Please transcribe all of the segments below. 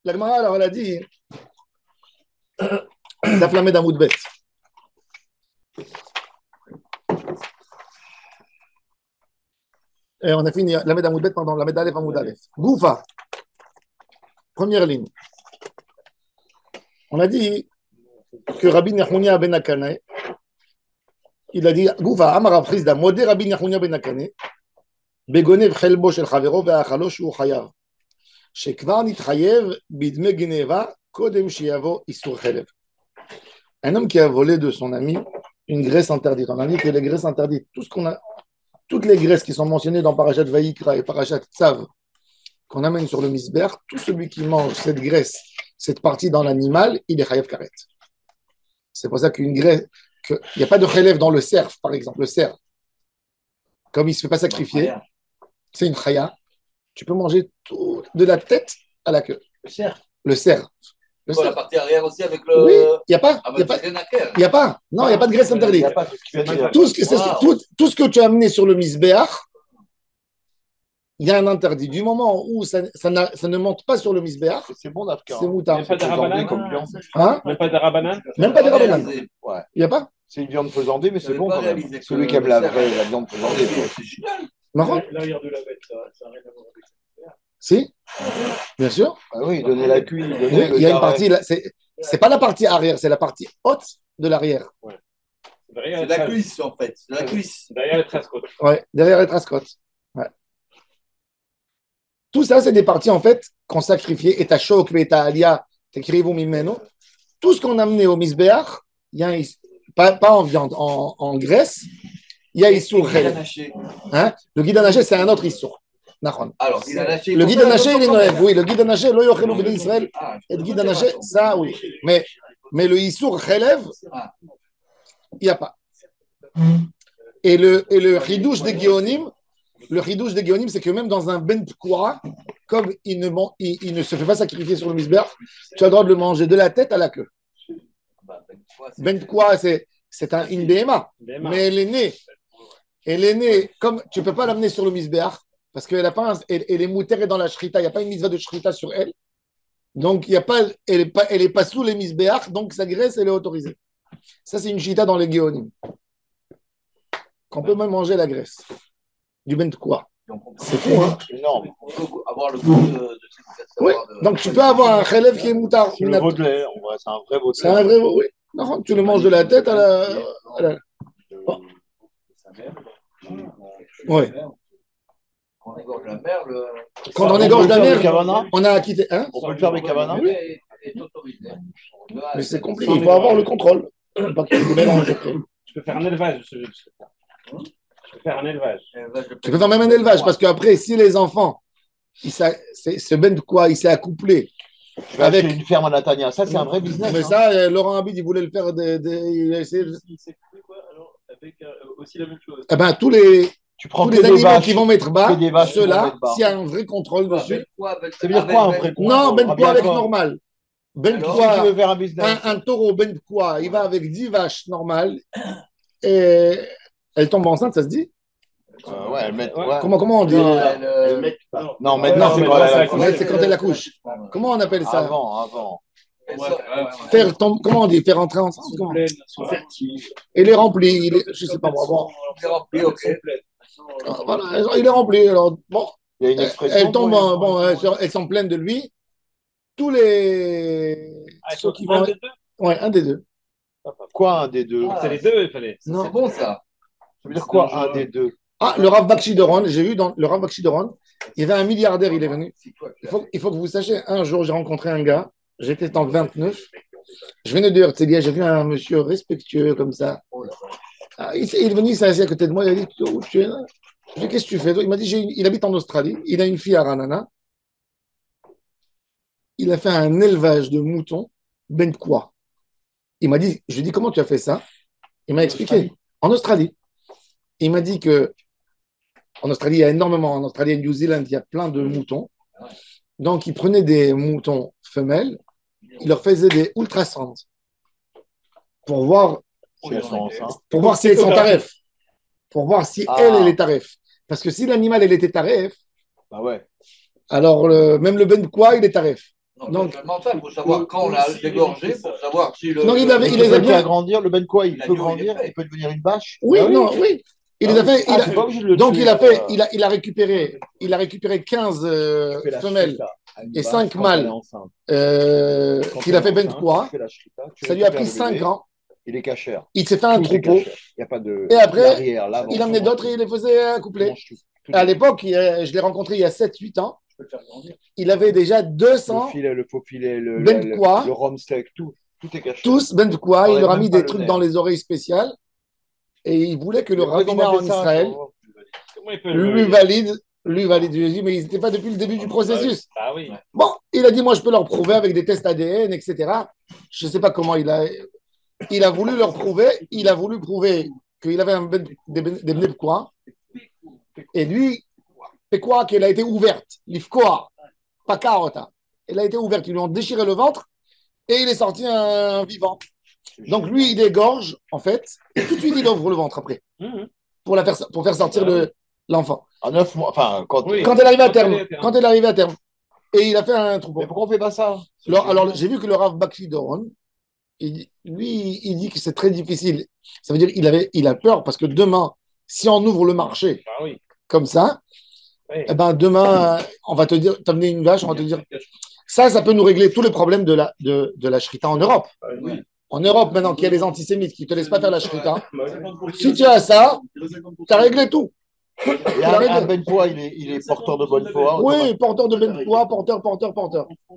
La Gemara, alors, elle a dit, d'Aflamed Amoudbet. Et on a fini la Amoudbet pendant la Aleph Amoudalef. Goufa, première ligne. On a dit que Rabbi Nechunia ben Akane, il a dit Goufa, Amar Frisda, Modé Rabbi Nechunia ben Akane, Begonev Chelbo shel Chavero ve'achalo shu chayav. שכבר נתחייב בדמי גנבה קודם שיבוא איסור חלב. Un homme qui a volé de son ami une graisse interdite. On a dit que les graisses interdites, toutes les graisses qui sont mentionnées dans Parashat Vayikra et Parashat Tzav, qu'on amène sur le misber, tout celui qui mange cette graisse, cette partie dans l'animal, il est chayav karet. C'est pour ça qu'une graisse, il n'y a pas de chélève dans le cerf, par exemple, le cerf. Comme il ne se fait pas sacrifier, c'est une chaya. Tu peux manger tout, de la tête à la queue. Le cerf. Le cerf. Le cerf. La partie arrière aussi avec le. Oui, il n'y a pas. Il n'y a pas. Non, il n'y a pas de graisse interdite. Tout ce que tu as amené sur le misbéach, il y a un interdit. Du moment où ça ne monte pas sur le misbéach, c'est bon d'Afka. C'est moutard. Même pas d'arabanane. Hein? Même pas d'arabanane. Même pas d'arabanane. Ouais. Il n'y a pas. C'est une viande faisandée, mais c'est bon quand même. Celui qui aime la viande faisandée, c'est génial. L'arrière de la bête, ça n'a rien à voir avec ça. Si, bien sûr. Ah oui, donner la cuisse. Il y a une partie, c'est pas la partie arrière, c'est la partie haute de l'arrière. Ouais. C'est la cuisse en fait. C'est la cuisse. Derrière les trascotes. Ouais, derrière les trascotes. Ouais. Tout ça, c'est des parties en fait qu'on sacrifiait. Et ta chok, et ta alia, t'écrivons mimeno. Tout ce qu'on a amené au misbéach, il y a pas en viande, en graisse. Il y a Issour Khelef. Hein? Le guide anaché, c'est un autre Issour. Alors, le guide anaché, il est Noël. Oui, le guide anaché, lo yochelu b'nei Israël. Et le guide anaché, ça, oui. Mais le Issour Khelef, il n'y a pas. Et le Chidouche des Géonim, c'est que même dans un Ben Pkoua, comme il ne se fait pas sacrifier sur le misber, tu as le droit de le manger de la tête à la queue. Ben Pkoua, c'est une BMA, mais elle est née, comme tu ne peux pas l'amener sur le misbéach, parce qu'elle est moutérée dans la shrita, il n'y a pas une mitzvah de shrita sur elle, donc elle n'est pas sous les misbéach, donc sa graisse, elle est autorisée. Ça, c'est une shrita dans les géonim. Qu'on peut même manger la graisse du ben quoi. C'est fou, hein? Énorme. On peut avoir le goût de oui, donc tu peux avoir un chélève qui est moutard. C'est le Baudelaire, en vrai, c'est un vrai Baudelaire. C'est un vrai, oui. Non, tu le manges de la tête à la... Oh. Oui. Quand on égorge la mer, quand on égorge la mer, on a quitté. Hein? On peut le faire avec Cavana. Oui. Mais c'est compliqué, il faut avoir le contrôle. Pas qu'il y ait des mélanges. Tu peux faire un élevage. Tu peux faire un élevage. Tu peux faire même un élevage, parce qu'après, si les enfants, ce ben de quoi, il s'est accouplé. Avec une ferme à Natania, ça c'est un vrai business. Mais ça, Laurent Habib, il voulait le faire. Il a essayé. Il s'est coupé quoi alors avec aussi la même chose. Eh ben, tous les animaux qui vont mettre bas, ceux-là, s'il y a un vrai contrôle dessus. Ça veut dire quoi un vrai contrôle? Non, ben quoi avec normal. Ben quoi, un taureau, ben quoi, il va avec 10 vaches normales et elle tombe enceinte, ça se dit? Comment on dit? Non, maintenant c'est quand elle accouche. Comment on appelle ça? Avant. Comment on dit? Faire entrer enceinte? Et il est rempli. Je ne sais pas moi. Bon. Il est rempli, ok. Voilà, il est rempli. Alors, bon, il y a une expression. Elle tombe, elles sont pleines de lui. Tous les. Ceux qui vont. Ouais, un des deux. Quoi, un des deux? C'est les deux, il fallait. C'est bon, ça. Ça veut dire quoi, un des deux? Ah, le Rav Bakshi Doron, j'ai vu dans le Rav Bakshi Doron, il y avait un milliardaire, il est venu. Il faut que vous sachiez, un jour, j'ai rencontré un gars, j'étais en 29, je venais de Herzliya, j'ai vu un monsieur respectueux comme ça. Il est venu, il s'est assis à côté de moi, il a dit, où tu es là? Je lui ai dit, qu'est-ce que tu fais? Il m'a dit, il habite en Australie, il a une fille à Ranana, il a fait un élevage de moutons, ben quoi? Il m'a dit, je lui ai dit, comment tu as fait ça? Il m'a expliqué, en Australie. Il m'a dit que en Australie, il y a énormément, en Australie et New Zealand, il y a plein de moutons. Donc, il prenait des moutons femelles, il leur faisait des ultrasounds pour voir si elles sont taref, pour voir si elle est taref. Parce que si l'animal, elle était taref, bah ouais. alors même le ben quoi, il est taref. Non, Donc- seulement ça, il faut savoir quand on l'a dégorgé pour savoir si le. Donc, il Il les a peut bien. agrandir, le ben quoi, il peut L'agneau, il est grandir, prêt. il peut devenir une vache. Oui, Ah oui. non, oui. Il les a fait. Ah, c'est pas obligé de le Donc, tuer, il a fait. ça. Il a récupéré 15 Tu fais la femelles shrita à une et vache 5 quand mâles elle est enceinte. Quand qu'il elle a est fait Ben enceinte, Koura. tu fais la shrita, tu Ça lui a récupères pris le 5 bébé, ans. il est cachère. Il s'est fait un Tout est troupeau. cachère. Il n'y a pas de Et après, l'arrière, l'avant. il amenait d'autres et il les faisait accoupler. Tout À l'époque, je l'ai rencontré il y a 7-8 ans. Il avait déjà le 200 filet, le faux filet, Ben quoi le rhum sec, tout est caché. tous Ben quoi. Il T'enlèves leur a même mis pas des le trucs nerf. dans les oreilles spéciales. Et il voulait que le Après, rabbinat comment on en fait ça, Israël Comment il peut lui valide. Lui valide. Je lui ai dit, mais ils n'étaient pas depuis le début du processus. Ah oui. Bon, il a dit, moi, je peux leur prouver avec des tests ADN, etc. Je ne sais pas comment il a voulu leur prouver. Il a voulu prouver qu'il avait des bnei quoi. Et lui, c'est quoi qu'elle a été ouverte. L'ifkoa, pas carota. Elle a été ouverte. Ils lui ont déchiré le ventre et il est sorti un vivant. Donc lui, il égorge, en fait, et tout de suite, il ouvre le ventre après pour faire sortir l'enfant. À 9 mois, enfin, Oui. Quand elle arrive à terme. Quand elle arrive à terme. Et il a fait un troupeau. Mais pourquoi on fait pas ça? Alors j'ai vu que le Rav Bakshi Doron, lui, il dit que c'est très difficile. Ça veut dire qu'il a peur parce que demain, si on ouvre le marché Ah oui. comme ça, Oui. eh ben demain, on va te dire, t'amener une vache, on va te dire, ça peut nous régler tous les problèmes de la shrita en Europe. Oui. En Europe, maintenant qu'il y a les antisémites qui ne te laissent pas faire la shrita, si tu as ça, tu as réglé tout. Et un ben poids, il est porteur de bonne foi. Oui, porteur de ben poids, porteur.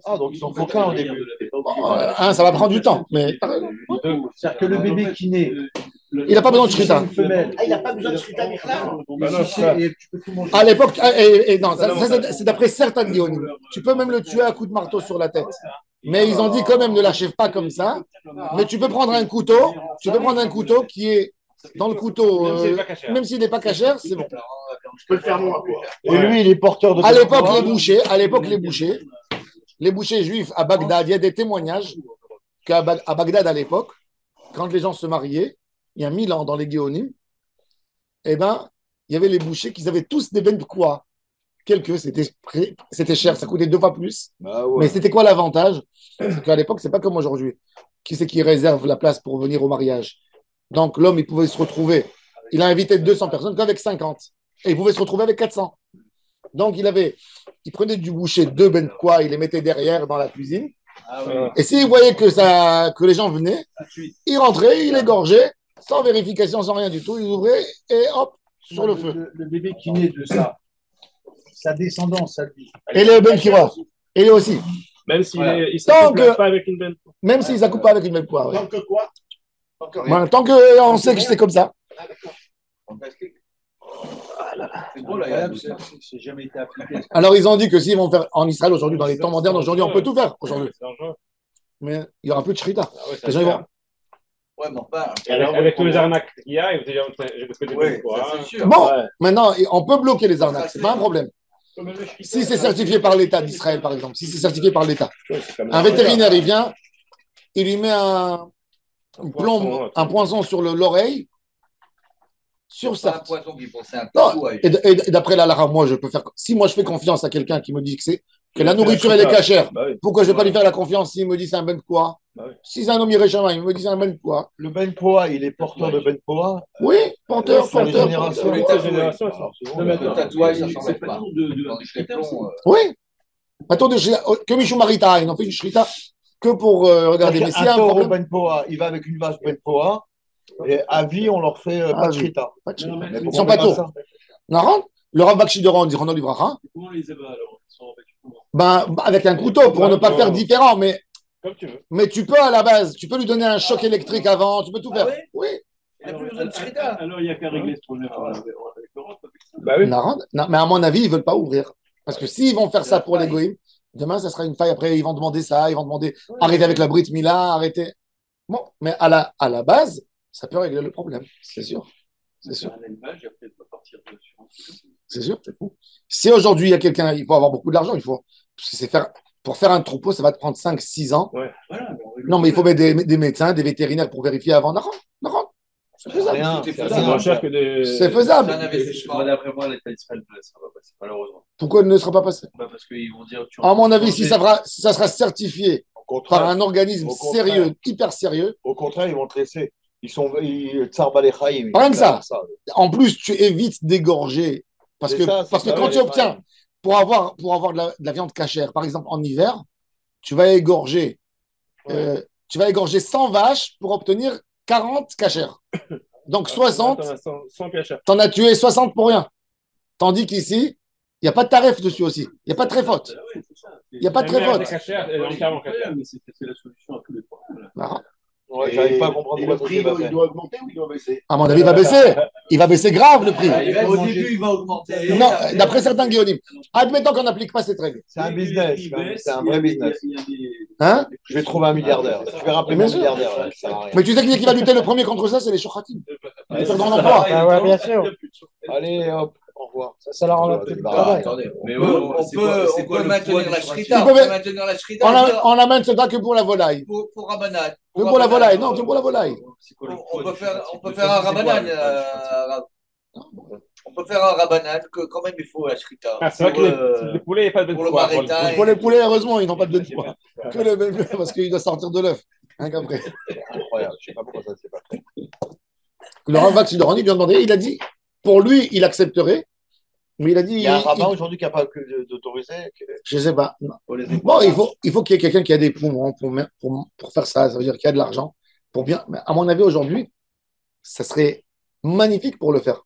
Ah, donc ils sont fauquins au début. Ça va prendre du temps, mais C'est-à-dire que le bébé qui naît, il n'a pas besoin de shrita. une femelle. Ah, il n'a pas besoin de shrita Mikla. Et tu peux tout manger. À l'époque, non, ça, c'est d'après certains guionis. Tu peux même le tuer à coup de marteau sur la tête. Mais ils ont dit quand même ne l'achève pas comme ça. Mais tu peux prendre un couteau. Tu peux prendre un couteau qui est dans le couteau. Même s'il n'est pas cachère, c'est bon. Je peux le faire moi, quoi. Et lui, il est porteur de À bonne l'époque, foi. les bouchers juifs à Bagdad, il y a des témoignages qu'à Bagdad à l'époque, quand les gens se mariaient, il y a 1000 ans dans les Géonim, eh ben, il y avait les bouchers qui avaient tous des ben quoi. Quelques, c'était cher, ça coûtait 2 fois plus. Bah ouais. Mais c'était quoi l'avantage? C'est qu'à l'époque, c'est pas comme aujourd'hui. Qui c'est qui réserve la place pour venir au mariage? Donc l'homme, il pouvait se retrouver. Il a invité 200 personnes qu'avec 50. Et il pouvait se retrouver avec 400. Donc il prenait du boucher, 2 ben quoi, il les mettait derrière dans la cuisine. Et s'il voyait que les gens venaient, il rentrait, il égorgeait, sans vérification, sans rien du tout, il ouvrait et hop, sur le feu. Le bébé qui naît de ça, sa descendance, ça lui. Et le ben kira. Et lui aussi. Même s'il Voilà. il Tant s'accouple que- pas avec une belle. Même s'ils s'accoupent pas avec une belle poire. Ouais. Tant que quoi? Tant que rien. Voilà, tant qu'on sait que c'est comme ça. Ah, d'accord. C'est drôle, Incroyable, c'est jamais été appliqué. Alors ils ont dit que s'ils vont faire en Israël aujourd'hui, dans les temps modernes, aujourd'hui, on peut tout faire aujourd'hui. C'est dangereux. Mais il n'y aura plus de shrita. Ah ouais, ça Les gens, ils va. vont- Ouais, mais enfin. Et avec tous les arnaques qu'il y a, il vous dit, j'ai que des Oui, belles quoi. ça, c'est sûr. Bon, Ouais. maintenant, on peut bloquer les arnaques, c'est pas un problème. Si c'est certifié par l'État d'Israël, par exemple, si c'est certifié par l'État, un vétérinaire, il vient, il lui met un poinçon sur l'oreille, sur C'est pas un ça. poisson qui faut, c'est un Non, tatouage. et d'après la Lara, moi, je peux faire. Si moi je fais confiance à quelqu'un qui me dit que la nourriture elle est cachère, Bah oui. pourquoi je ne vais pas lui faire la confiance s'il me dit c'est un ben quoi? Bah oui. Si c'est un homme irréchama, il me dit c'est un ben quoi? Le ben poids, il est porteur de ben poids. Oui, porteur. Sur les générations. Sur les Toutes les tatouages. générations, elles sont souvent- Le tatouage, ça s'enlève C'est pas pas. le nom de Dans les crépons, Oui. Attends, que Michou Marita, ils ont fait une shrita que pour regarder. Mais s'il y a un taureau problème, ben poids, il va avec une vache ben poids. Et à vie, on leur fait À pas de vie. shrita. pas de shrita. Mais Ils pourquoi sont on pas fait tôt. ça? Naran, le Rav Bakshi de Ron dit Rono Livracha, Comment les ébats alors? Ils sont avec comment? ben, avec un couteau pour ne pas faire différent, Comme tu veux. mais tu peux à la base, tu peux lui donner un choc électrique avant, tu peux tout faire. Ah Oui. Il n'y a plus besoin de shrita. Alors, il n'y a qu'à régler ce problème avec l'Europe. Bah oui. Naran, non, mais à mon avis, ils ne veulent pas ouvrir. Parce que s'ils vont faire ça pour les goïms, demain, ça sera une faille. Après, ils vont demander ça, ils vont demander arrêter avec la Brit Mila, arrêter. Bon, mais à la base, ça peut régler le problème, c'est sûr. C'est sûr. Un élevage, et après, il va partir dessus. C'est sûr, c'est fou. Si aujourd'hui, il y a quelqu'un, il faut avoir beaucoup d'argent, il faut. Parce que pour faire un troupeau, ça va te prendre 5-6 ans. Voilà, Non, mais il faut mettre des médecins, des vétérinaires pour vérifier avant. Non, C'est faisable. Rien, C'est c'est C'est faisable. moins rien. cher que de. C'est C'est faisable. un investissement. Moi, d'après moi, l'État d'Israël ne laissera pas passer, malheureusement. Pourquoi il ne sera pas passé? Bah, parce qu'ils vont dire. À mon avis, si ça sera certifié Au par contraire, un organisme Au contraire. sérieux, hyper sérieux, au contraire, ils vont te laisser. Tsar Balechayim. Rien que ça. en plus, tu évites d'égorger. Parce C'est que, ça, c'est parce que ça, quand ouais, tu obtiens, pour avoir de la viande cachère, par exemple en hiver, tu vas égorger, tu vas égorger 100 vaches pour obtenir 40 cachères. Donc 60, 100 cachets. tu en as tué 60 pour rien. Tandis qu'ici, il n'y a pas de tarif dessus aussi. Il n'y a pas de tréfaute. Il n'y a pas de tréfaute. Mais c'est la solution à tous les problèmes. Ah. Ouais, j'arrive pas à comprendre Et pourquoi le prix, ça s'est pas il fait. doit augmenter ou il doit baisser? À mon avis, il va baisser. Il va baisser grave le prix. Au début, il va augmenter. Non, d'après certains guillaumes. Admettons qu'on n'applique pas cette règle. C'est un business, c'est un vrai business. Hein? Je vais trouver un milliardaire. Je vais rappeler Bien mon sûr. milliardaire. Là, ça sert à rien. Mais tu sais qui va lutter le premier contre ça, c'est les Shochatim. Ils perdront l'emploi. Ah ouais, bien sûr. Allez, hop, au revoir. Ça leur enlève tout le travail. Attendez, Mais on peut maintenir la shrita. Ils On peuvent- peut maintenir la shrita On l'amène ce que pour la volaille. pour Rabbanan. Que pour la volaille. Non, que pour la volaille. On peut faire un Rabbanan. On peut faire un Rabbanan que quand même il faut la shrita. Ah, c'est vrai que le poulet n'est pas de pour le poids. marétain. Pour les poulets, heureusement, ils n'ont pas de poids. Que le bébé, parce qu'il doit sortir de l'œuf. Hein, qu'après. Incroyable, je sais pas pourquoi ça s'est pas fait. Le Rav Sidorani lui a demandé, il a dit, pour lui, il accepterait. Mais il a dit. Il y a un rabbin aujourd'hui capable d'autoriser. Je ne sais pas. Non. Bon, il faut qu'il y ait quelqu'un qui a des poumons pour faire ça. Ça veut dire qu'il y a de l'argent. Pour bien. Mais à mon avis, aujourd'hui, ça serait magnifique pour le faire.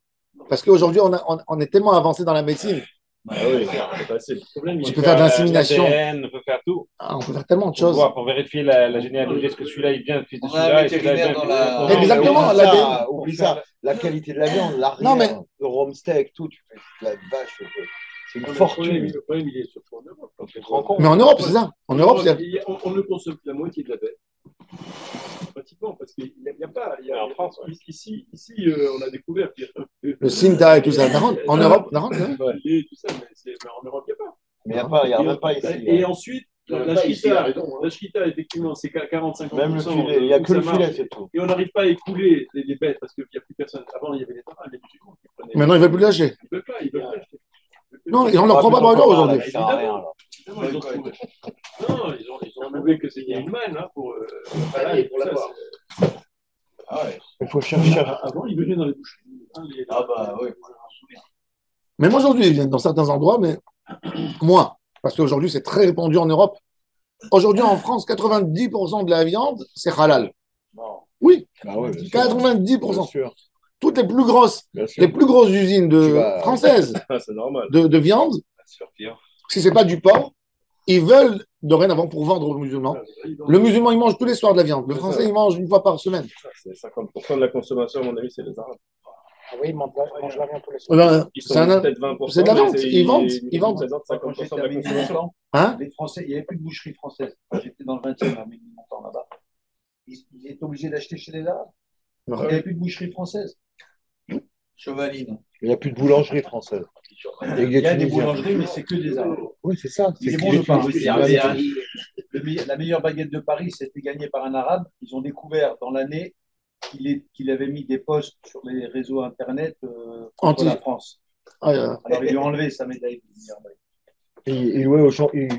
Parce qu'aujourd'hui, on est tellement avancé dans la médecine. Ah oui, c'est facile. Tu peux faire de l'insémination. On peut faire tout. Ah, on peut faire tellement de Pour choses. voir, pour vérifier la généalogie. Est-ce que celui-là, il vient, le fils de On a un celui-là, et celui-là, il vétérinaire vient. dans la- Exactement, Oublie la ça, oublie ça. La qualité de la viande, l'arrière, Non, mais- le rhum steak, tout. Tu fais de la vache. C'est une fortune. Le problème, il est surtout en Europe. Tu te rends compte? Mais en Europe, c'est ça. En Europe, c'est. On ne consomme que la moitié de la bête. Pratiquement, parce qu'il n'y a pas. En France, ouais. Ici, on a découvert qu'il y a Le Sinta et tout ça. En Europe, non, tout ça, mais en Europe, il n'y a pas. Mais il n'y a même pas ici. Et ensuite, Il y a la pas ici, il a shrita, raison, hein. la shrita, effectivement, c'est 40-50%. Même le filet, il n'y a que le ça marche. filet, c'est tout. Et on n'arrive pas à écouler les bêtes parce qu'il n'y a plus personne. Avant, il y avait les tarins, les musulmans qui prenaient. Maintenant, ils ne veulent plus lâcher. Ils ne veulent pas, ils veulent pas acheter. Non, on ne leur prend pas par cœur aujourd'hui. Ça sert à rien, là. Évidemment, ils ont trouvé. Non, ils ont trouvé que c'était une manne hein, pour Pour l'avoir. Il faut chercher. Avant, ils venaient dans les boucheries. Ah bah oui, moi, je m'en souviens. Même aujourd'hui, ils viennent dans certains endroits, mais moins. Parce qu'aujourd'hui, c'est très répandu en Europe. Aujourd'hui, en France, 90% de la viande, c'est halal. Oui, Ah ouais, bien sûr. 90%. Bien sûr, Toutes les plus grosses bien sûr. les plus grosses usines Tu vas- françaises C'est normal. de viande, si ce n'est pas du porc, ils veulent dorénavant pour vendre aux musulmans. Le musulman, il mange tous les soirs de la viande. Le français, il mange une fois par semaine. C'est 50% de la consommation, à mon avis, c'est les Arabes. Ah oui, ils mangent la viande tous les Eh soirs. ben, Ils c'est sont un- peut-être 20%. c'est de la mais vente. Ils vendent. représentent Quand 50% j'étais de à la consommation. Ménilmontant, Hein les Français, il n'y avait plus de boucherie française. Quand j'étais dans le 20e à Ménilmontant là-bas, ils étaient obligés d'acheter chez les Arabes. Il n'y avait plus de boucherie française. Chevaline. Il n'y a plus de boulangerie française. Il y a des boulangeries, mais c'est que des Arabes. Oui, c'est ça. C'est bon de Paris. La meilleure baguette de Paris, c'était gagnée par un Arabe. Ils ont découvert dans l'année qu'il avait mis des posts sur les réseaux Internet contre Anti. la France. Ah, Alors, ils lui ont enlevé sa médaille de meilleure baguette. Il louait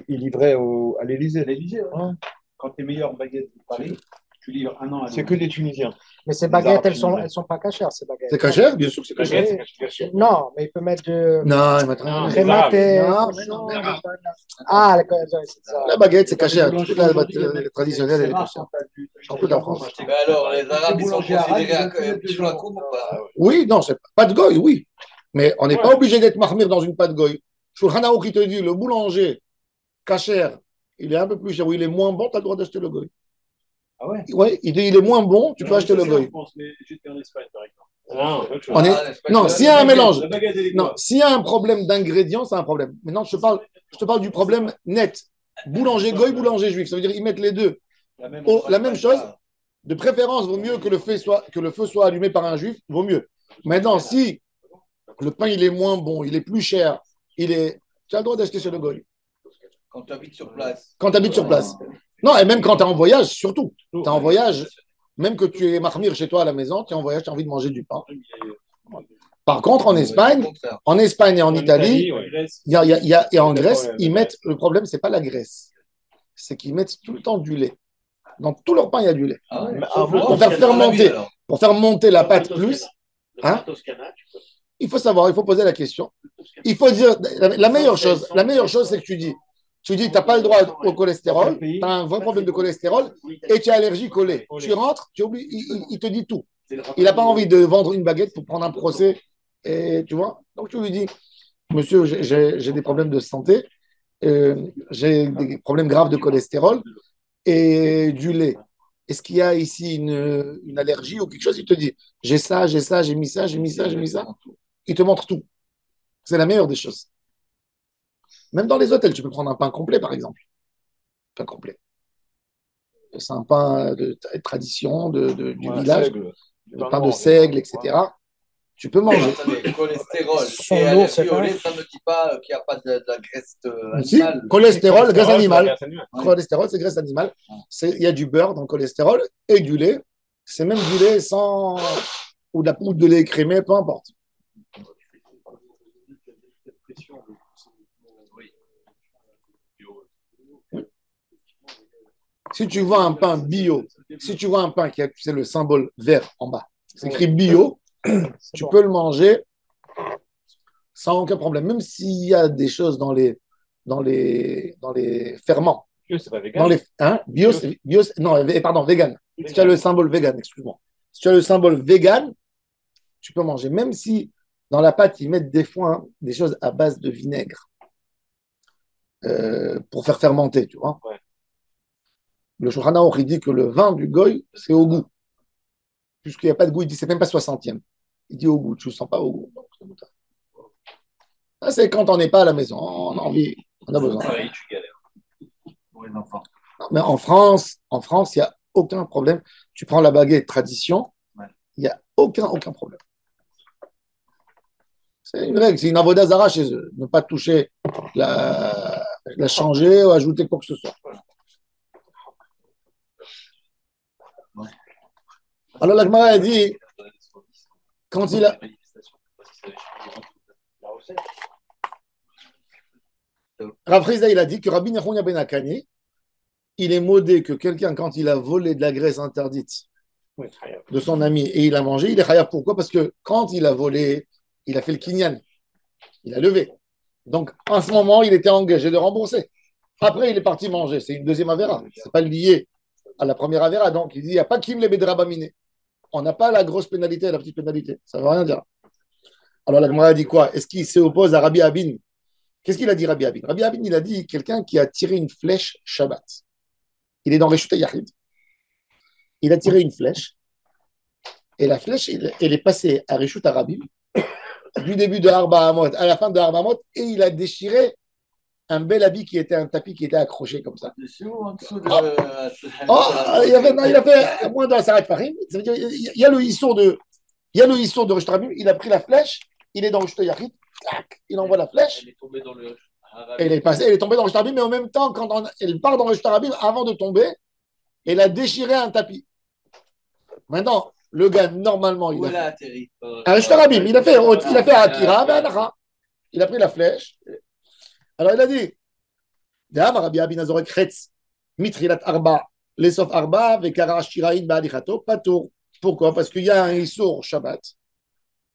il livrait à l'Élysée. À l'Élysée, ouais. Ouais. Quand tu es meilleure baguette de Paris, tu livres un an à C'est que des Tunisiens. Mais ces Les baguettes, Arabes elles sont pas cachères, ces baguettes. c'est cachère, bien sûr que c'est cachère. Non, mais il peut mettre de Non, il mettra rien. crématé. Non, mais non, non. Ah, c'est ça. La baguette, c'est cachère. Toute la baguette traditionnelle, elle C'est est rare cachère. quand t'as du- En toute la France. Mais alors, les Arabes, ils sont boulanger arabe, considérés ils ont plus sur la de cour ou gens. pas? Oui, non, c'est pas de goy, oui. Mais on n'est pas obligé d'être marmire dans une pâte goy. Shulchan Aruch qui te dit, le boulanger cachère, il est un peu plus cher, ou il est moins bon, tu as le droit d'acheter le goy. Ah ouais? Ouais, il dit, il est moins bon, tu peux acheter le goy. J'étais en Espagne, par exemple. Non, On est- l'Espagne, Non, s'il y a un mélange. La baguette, elle est Non, quoi? s'il y a un problème d'ingrédients, c'est un problème. Maintenant, je te parle du problème net. Boulanger goy, boulanger juif. Ça veut dire ils mettent les deux. La même chose. De préférence, vaut mieux que le feu soit allumé par un juif, vaut mieux. Maintenant, si le pain il est moins bon, il est plus cher, tu as le droit d'acheter chez le goy. Quand tu habites sur place. Quand tu habites sur place. Non, et même quand tu es en voyage, surtout. Tu es en voyage, Même que tu es marmire chez toi à la maison, tu es en voyage, tu as envie de manger du pain. Par contre, en Espagne et en Italie, et en Grèce, ils mettent, le problème, c'est pas la graisse, c'est qu'ils mettent tout le temps du lait. Dans tout leur pain, il y a du lait. Pour faire monter la pâte plus, hein, il faut savoir, il faut poser la question. Il faut dire, la meilleure chose, c'est que tu dis, tu n'as pas le droit au cholestérol, tu as un vrai problème de cholestérol et tu es allergique au lait. Tu rentres, tu oublies, il te dit tout. Il n'a pas envie de vendre une baguette pour prendre un procès, et, tu vois. Donc tu lui dis, monsieur, j'ai des problèmes de santé, j'ai des problèmes graves de cholestérol et du lait. Est-ce qu'il y a ici une allergie ou quelque chose? Il te dit, j'ai ça, j'ai mis ça. Il te montre tout. C'est la meilleure des choses. Même dans les hôtels, tu peux prendre un pain complet, par exemple. Pain complet. C'est un pain de tradition du village, le pain de seigle, etc. Tu peux manger. Attendez, cholestérol et allergie au lait, ça ne me dit pas qu'il n'y a pas de la graisse Si, animale. cholestérol, graisse animale. Cholestérol, c'est graisse animale. Il y a du beurre dans le cholestérol et du lait. C'est même du lait sans... ou de la poudre de lait écrémé, peu importe. Si tu vois un pain bio, si tu vois un pain qui a, tu sais, le symbole vert en bas, c'est écrit bio, tu peux le manger sans aucun problème, même s'il y a des choses dans les ferments. Bio, c'est pas vegan. Dans les, hein, non, pardon, vegan. Si tu as le symbole vegan, excuse-moi. Si tu as le symbole vegan, tu peux manger, même si dans la pâte, ils mettent des fois des choses à base de vinaigre pour faire fermenter, tu vois. Ouais. Le Shulchan Aruch, il dit que le vin du goy, c'est au goût. Puisqu'il n'y a pas de goût, il dit c'est même pas 60e. Il dit au goût, tu ne sens pas au goût. Ça, c'est quand on n'est pas à la maison. On a envie, on a besoin. Ouais, tu galères. Pour les enfants. Non, mais en France, il n'y a aucun problème. Tu prends la baguette tradition, il n'y a aucun problème. C'est une règle, c'est une avoda zara chez eux. Ne pas toucher, la changer ou ajouter quoi que ce soit. Alors la Gemara a dit, quand il a... Rav Friza, il a dit que Rabbi Nechonia ben Akani, il est modé que quelqu'un, quand il a volé de la graisse interdite de son ami et il a mangé, il est chayav. Pourquoi? Parce que quand il a volé, il a fait le kinyan, il a levé. Donc, en ce moment, il était engagé de rembourser. Après, il est parti manger. C'est une deuxième avéra. Ce n'est pas lié à la première avéra. Donc, il dit, il n'y a pas kim le bedrabamine. On n'a pas la grosse pénalité et la petite pénalité. Ça ne veut rien dire. Alors, la Gemara a dit quoi? Est-ce qu'il s'oppose à Rabbi Abin? Qu'est-ce qu'il a dit, Rabbi Abin? Rabbi Abin, il a dit quelqu'un qui a tiré une flèche Shabbat. Il est dans Reshut Yachid. Il a tiré une flèche. Et la flèche, elle est passée à Reshut Arabim, du début de Arba Hamot à la fin de Arba Hamot, et il a déchiré un bel habit qui était un tapis qui était accroché comme ça. Dessus ou en dessous de. Il a fait moins dans la Sarat Farim. Ça veut dire il y a le histoire de Reshut Arabim. Il a pris la flèche, il est dans Reshut Yachid, il envoie la flèche. Elle est tombée dans le. Elle est tombée dans Reshut Arabim, mais en même temps, quand elle part dans Reshut Arabim, avant de tomber, elle a déchiré un tapis. Maintenant, le gars, normalement, il a atterri. Reshut Arabim, il a fait Akira, Anacha. Il a pris la flèche. Alors il a dit, Rabbi Abin Azorek Chetz, Mitrilat Arba, Lesof Arba, Vekara Shiraïn Ba'alichato, Patour. Pourquoi? Parce qu'il y a un Issour Shabbat,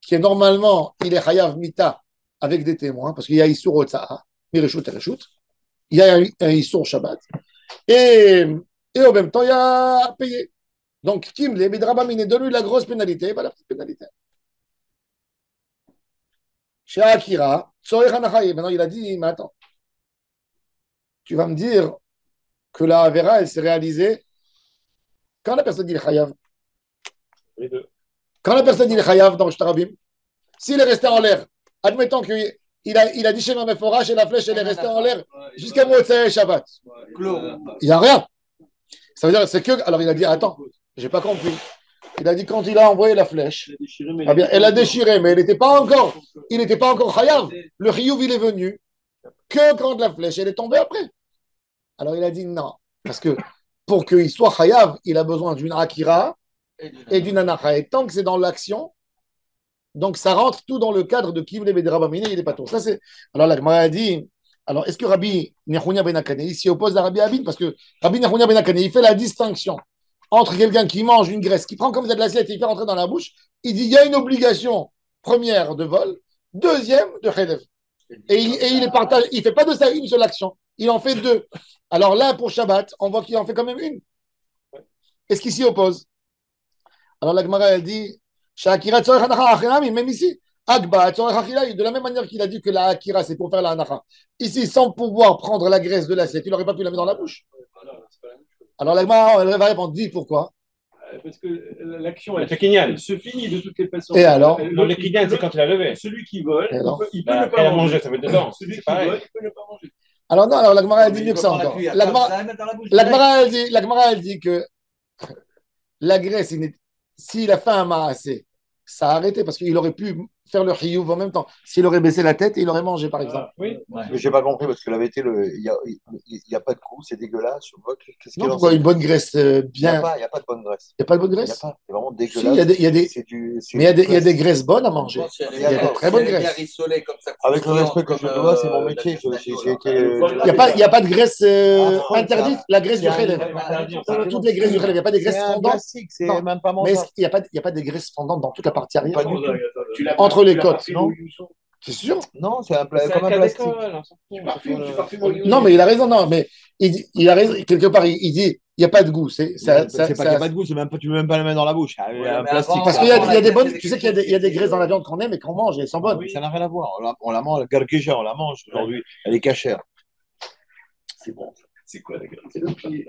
qui est normalement, il est Chayav Mita avec des témoins, parce qu'il y a Issour Otsa'a, Mireshut et Reshut. Il y a un Issour Shabbat. Et en même temps, il y a à payer. Donc, Kim, les Midrabamine, donne-lui la grosse pénalité, pas la petite pénalité. Chez Akira, maintenant il a dit, mais attends, tu vas me dire que la Avera, elle s'est réalisée quand la personne dit le Chayav. Les deux. Quand la personne dit le Chayav dans Shtarabim, s'il est resté en l'air, admettons qu'il a dit chez Mameforach et la flèche, elle est restée en l'air jusqu'à Motsei Shabbat. Il n'y a rien. Ça veut dire, c'est que. Alors il a dit, attends, j'ai pas compris. Il a dit quand il a envoyé la flèche, elle a déchiré, mais il n'était pas encore chayav. Le chiyuv, il est venu que quand la flèche, elle est tombée après. Alors il a dit non, parce que pour qu'il soit chayav, il a besoin d'une akira et d'une anacha. Et tant que c'est dans l'action, donc ça rentre tout dans le cadre de Kivle et Rabamine, il est pas tout. Ça, c'est... Alors la Gemara a dit, alors est-ce que Rabbi Nechounia Ben Akane, il s'y oppose à Rabbi Abin? Parce que Rabbi Nechounia Ben Akane, il fait la distinction entre quelqu'un qui mange une graisse, qui prend comme ça de l'assiette et il fait rentrer dans la bouche, il dit il y a une obligation première de vol, deuxième de Khelev. Et il les partage, il ne fait pas de ça une seule action, il en fait deux. Alors là, pour Shabbat, on voit qu'il en fait quand même une. Est-ce qu'il s'y oppose? Alors la Gemara, elle dit Shakira tzorech hanacha achinami, même ici. Agba tzorech achila, de la même manière qu'il a dit que la akira, c'est pour faire la hanacha. Ici, sans pouvoir prendre la graisse de l'assiette, il n'aurait pas pu la mettre dans la bouche. Alors la Gemara, elle va répondre, dis pourquoi? Parce que l'action, Le Kinyan. elle se finit de toutes les façons. Et alors? Non, le Kinyan, c'est quand il a levé. Celui qui vole, Et alors? il peut Bah, ne après, pas il a manger. mangé, ça va être dedans. Celui C'est qui pareil. vole, il peut ne pas manger. Alors non, alors la Gemara, elle dit mieux que ça encore. La Gemara, elle dit que la graisse, s'il a fait un maassé, ça a arrêté parce qu'il aurait pu faire le chiyuv en même temps. S'il aurait baissé la tête, il aurait mangé, par exemple. Oui. Mais j'ai pas compris parce que la vérité, il y a pas de goût, c'est dégueulasse. Qu'est-ce qu'il Non, en pourquoi sait? une bonne graisse Il y a bien. pas, il y a pas de bonne graisse. Il n'y a pas de bonne Il y a graisse? pas, c'est vraiment Si, dégueulasse. mais il y a des graisses bonnes à manger. Il y a des très bonnes graisses. Avec le respect que je te dois, c'est mon métier. J'ai été. Il y a pas de graisse Ah, interdite, la graisse du khelev. Toutes les graisses du khelev. Il n'y a pas des graisses C'est un fondantes. classique, c'est Non. même pas Mais mangeable. il n'y a pas des graisses fondantes dans toute la partie arrière. Pas du tout. Entre les côtes, non? C'est sûr? Non, c'est comme un cas plastique. d'école, on s'en fout. Non, mais il a raison. Non, mais il a raison. Quelque part, il dit il n'y a pas de goût. C'est C'est pas qu'il n'y a pas de goût, c'est même pas, tu peux même pas le mettre dans la bouche. Un plastique. parce qu'il y a des bonnes. Tu sais qu'il y a des graisses dans la viande qu'on aime et qu'on mange et elles sont bonnes. Ça n'a rien à voir. On la mange, garguéja, on la mange aujourd'hui. Elle est cachère. C'est bon. C'est quoi la gueule? C'est le pied.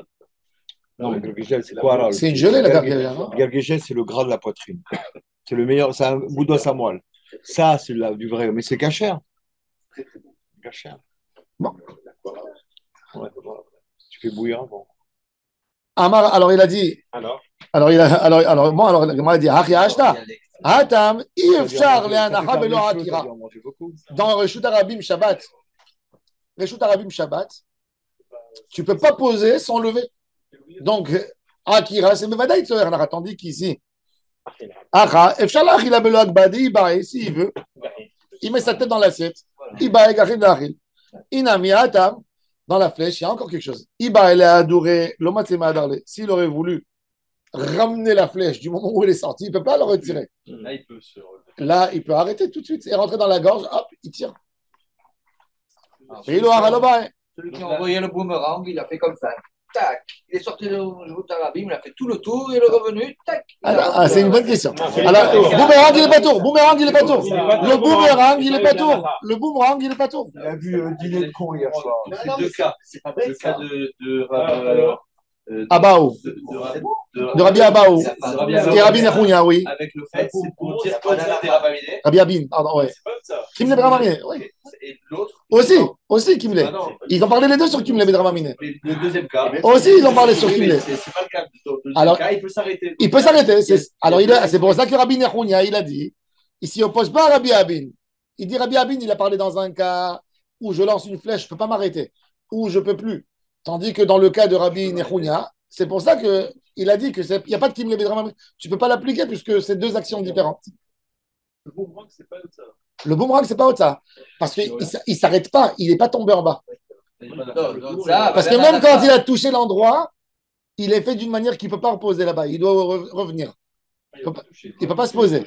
Non, le garguéja, c'est quoi alors? C'est une gelée, la gargueja, non? Le garguéja, c'est le gras de la poitrine. C'est le meilleur, c'est un bout d'os à moelle. Ça, c'est du vrai, mais c'est cachère. Cachère. Bon. Ouais, tu fais bouillir, bon. Amar, alors il a dit. Alors, Alors il a. Alors la Gemara a dit Hachi Ashta. Hatam, Ifshar le Anacha Belo Akira. Dans Reshut Arabim Shabbat. Reshut Arabim Shabbat. Tu ne peux pas poser sans lever. Donc, Akira, c'est Mevadaï Tzoher Anacha. Tandis qu'ici, Acha, Efshalah, il a Belo Akbadi, Ibae, s'il veut. Il met sa tête dans l'assiette. Ibae, Gachil Dachil. Inami Hatam. Dans la flèche, il y a encore quelque chose. Iba, elle a adoré l'omatsema adarle. S'il aurait voulu ramener la flèche du moment où elle est sortie, il ne peut pas la retirer. Là, il peut se relever. Là, il peut arrêter tout de suite et rentrer dans la gorge. Hop, il tire. Et il Celui qui a envoyé le boomerang, il a fait comme ça. Tac. Il est sorti de Jout Arabim, il a fait tout le tour, il est revenu. Tac. c'est une bonne question. Non, c'est Alors, pas tour. boomerang, il n'est pas tour. Boomerang, il n'est pas tour. C'est pas tour. Le boomerang, il n'est pas Il tour. y en a. Le boomerang, il n'est pas tour. Il a vu Dîner de con hier soir. C'est deux cas. C'est pas deux cas Abaou. De Rabbi Abaou. Et Rabbi Nechounia, oui. avec le fait, c'est pour dire que c'est Rabaminé. Rabbi Abin, pardon, ouais. C'est pas ça. Kimle Dramamine, oui. Et l'autre. Aussi Kimle. Ah non, Ils ont parlé les deux sur Kimle Dramamine. le deuxième cas. Aussi, ils ont parlé sur Oui, Kimle. mais c'est pas le cas. Le deuxième Alors, cas, il peut s'arrêter. Il peut s'arrêter. Alors, c'est pour ça que Rabbi Nechounia, il a dit, il s'y oppose pas à Rabbi Abin. Il dit, Rabbi Abin, il a parlé dans un cas où je lance une flèche, je ne peux pas m'arrêter, où je ne peux plus. Tandis que dans le cas de Rabbi Nechounia, c'est pour ça qu'il a dit qu'il n'y a pas de Kimle Bedramamine. Tu ne peux pas l'appliquer puisque c'est deux actions différentes. Le boomerang, c'est pas ça. Le boomerang, c'est pas autre ça. Parce qu'il ne s'arrête pas, il n'est pas tombé en bas. Parce que même quand il a touché l'endroit, il est fait d'une manière qu'il ne peut pas reposer là-bas. Il doit revenir. Il ne peut pas se poser.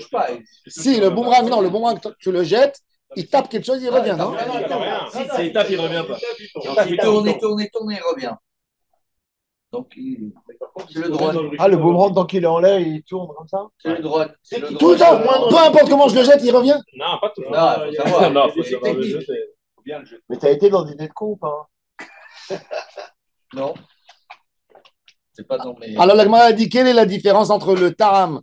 Si, le boomerang, non, le boomerang, tu le jettes, il tape quelque chose, il revient, non? Si c'est étape, il revient pas. Il tourne, il revient. Donc, c'est le droit. Ah, le boomerang, tant qu'il est en l'air, il tourne comme ça? C'est le droit. Tout le temps, peu importe comment je le jette, il revient. non, pas tout. Non, il faut savoir. Non, faut C'est savoir le technique. jeter. Mais t'as été dans Dîner de con ou pas? Non. C'est pas dans mes. Alors, la Gemara a dit quelle est la différence entre le taram